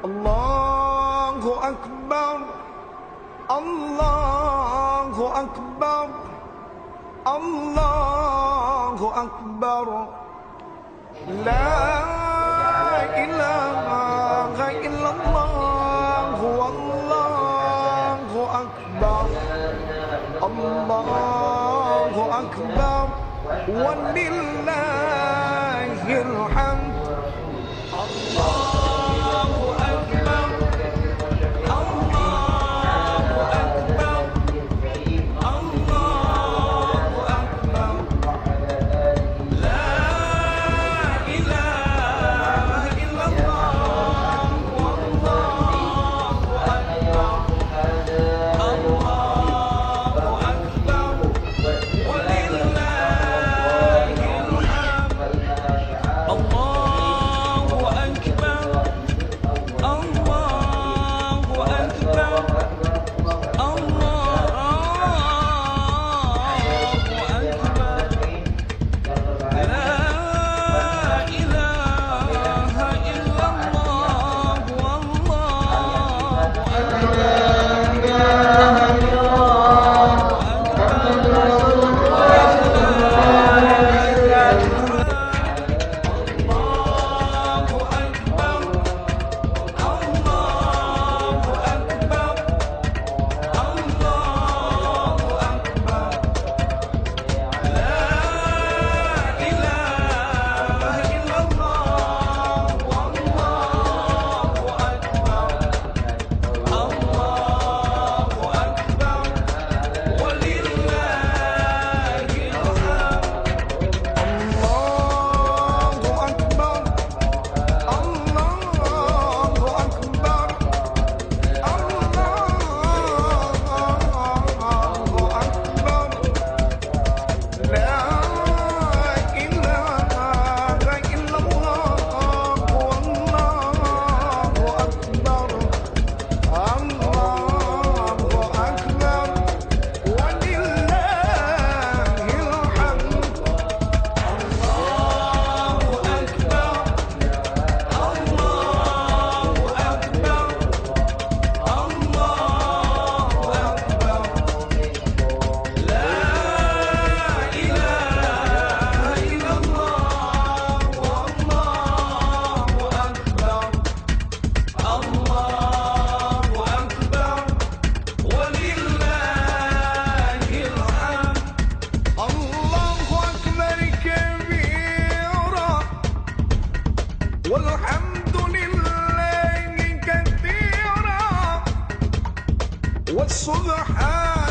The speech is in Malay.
Allahu Akbar, Allahu Akbar, Allahu Akbar. La ilaha illallah, Wallahu Akbar, Allahu Akbar, walillahil hamd. Allahu Akbar, Allahu Akbar, Allahu Akbar. La ilaha illallah, Wallahu Akbar, Allahu Akbar, walillahil hamd. Allahu Akbar, Allahu Akbar, Allahu Akbar. La ilaha illallah, Wallahu والحمد لله كثيرا والسبحان